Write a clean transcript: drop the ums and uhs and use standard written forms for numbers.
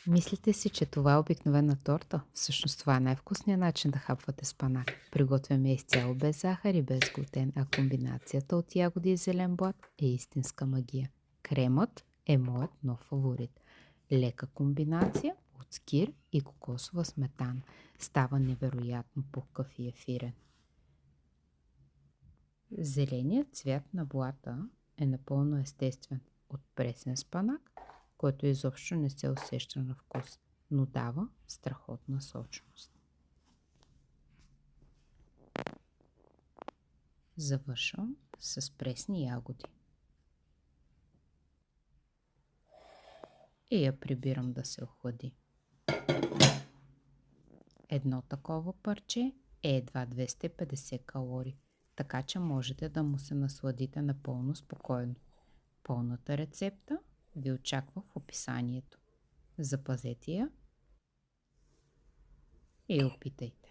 Мислите си, че това е обикновена торта? Всъщност това е най-вкусният начин да хапвате спанак. Приготвяме изцяло без захар и без глутен, а комбинацията от ягоди и зелен блат е истинска магия. Кремът е моят нов фаворит. Лека комбинация от скир и кокосова сметана. Става невероятно пухкав и ефирен. Зеленият цвят на блата е напълно естествен от пресен спанак, който изобщо не се усеща на вкус, но дава страхотна сочност. Завършвам с пресни ягоди. И я прибирам да се охлади. Едно такова парче е едва 250 калории, така че можете да му се насладите напълно спокойно. Пълната рецепта ви очаква в описанието. Запазете я и опитайте.